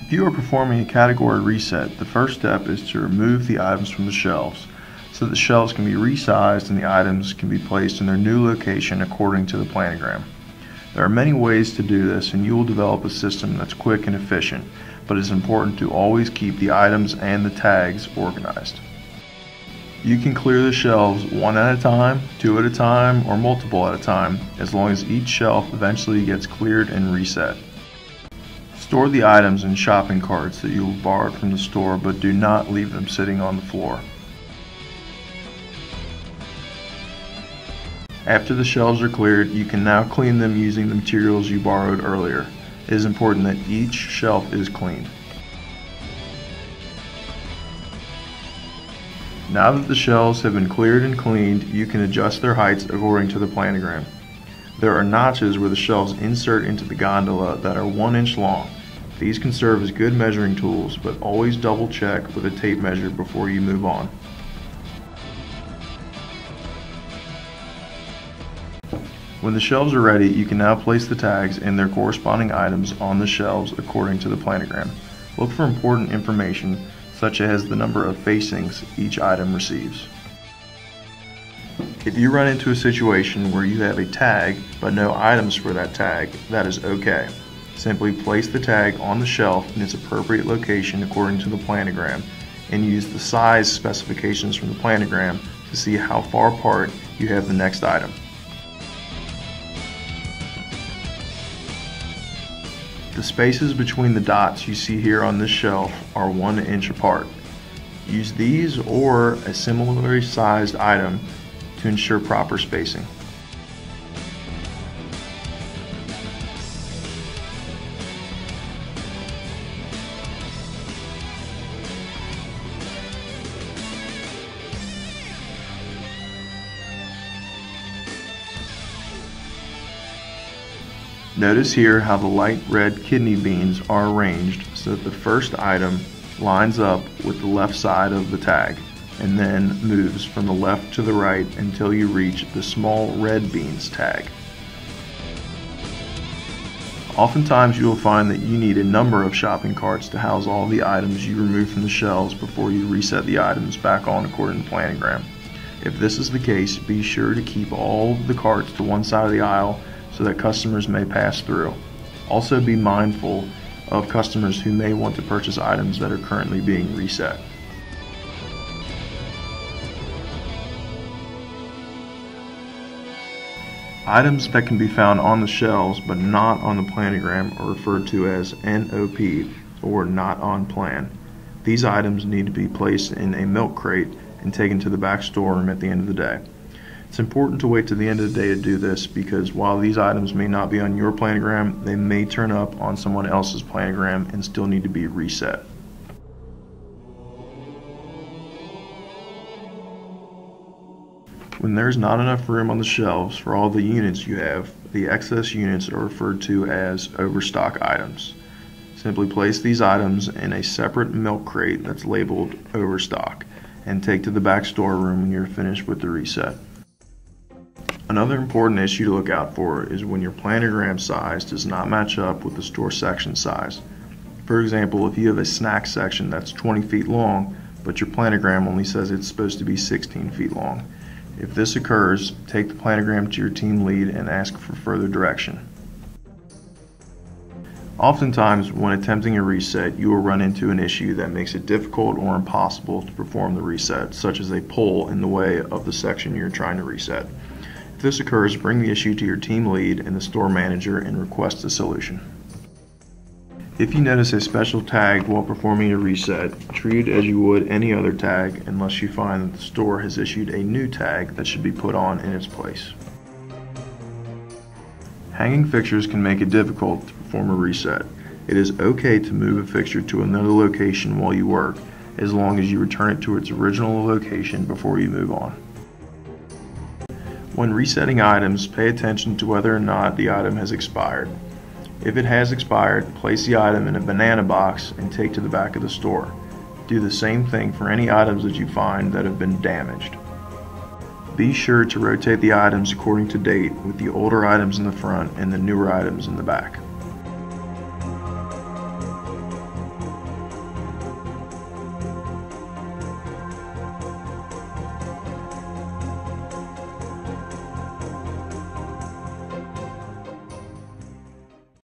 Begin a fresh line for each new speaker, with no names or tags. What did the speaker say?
If you are performing a category reset, the first step is to remove the items from the shelves so that the shelves can be resized and the items can be placed in their new location according to the planogram. There are many ways to do this, and you will develop a system that's quick and efficient, but it's important to always keep the items and the tags organized. You can clear the shelves one at a time, two at a time, or multiple at a time, as long as each shelf eventually gets cleared and reset. Store the items in shopping carts that you borrowed from the store, but do not leave them sitting on the floor. After the shelves are cleared, you can now clean them using the materials you borrowed earlier. It is important that each shelf is cleaned. Now that the shelves have been cleared and cleaned, you can adjust their heights according to the planogram. There are notches where the shelves insert into the gondola that are 1 inch long. These can serve as good measuring tools, but always double check with a tape measure before you move on. When the shelves are ready, you can now place the tags and their corresponding items on the shelves according to the planogram. Look for important information such as the number of facings each item receives. If you run into a situation where you have a tag but no items for that tag, that is okay. Simply place the tag on the shelf in its appropriate location according to the planogram and use the size specifications from the planogram to see how far apart you have the next item. The spaces between the dots you see here on this shelf are 1 inch apart. Use these or a similarly sized item to ensure proper spacing. Notice here how the light red kidney beans are arranged so that the first item lines up with the left side of the tag and then moves from the left to the right until you reach the small red beans tag. Oftentimes you will find that you need a number of shopping carts to house all the items you remove from the shelves before you reset the items back on according to planogram. If this is the case, be sure to keep all the carts to one side of the aisle so that customers may pass through. Also be mindful of customers who may want to purchase items that are currently being reset. Items that can be found on the shelves but not on the planogram are referred to as NOP, or not on plan. These items need to be placed in a milk crate and taken to the back storeroom at the end of the day. It's important to wait to the end of the day to do this because while these items may not be on your planogram, they may turn up on someone else's planogram and still need to be reset. When there's not enough room on the shelves for all the units you have, the excess units are referred to as overstock items. Simply place these items in a separate milk crate that's labeled overstock and take to the back storeroom when you're finished with the reset. Another important issue to look out for is when your planogram size does not match up with the store section size. For example, if you have a snack section that's 20 feet long, but your planogram only says it's supposed to be 16 feet long. If this occurs, take the planogram to your team lead and ask for further direction. Oftentimes, when attempting a reset, you will run into an issue that makes it difficult or impossible to perform the reset, such as a pole in the way of the section you're trying to reset. If this occurs, bring the issue to your team lead and the store manager and request a solution. If you notice a special tag while performing a reset, treat it as you would any other tag unless you find that the store has issued a new tag that should be put on in its place. Hanging fixtures can make it difficult to perform a reset. It is okay to move a fixture to another location while you work, as long as you return it to its original location before you move on. When resetting items, pay attention to whether or not the item has expired. If it has expired, place the item in a banana box and take to the back of the store. Do the same thing for any items that you find that have been damaged. Be sure to rotate the items according to date, with the older items in the front and the newer items in the back.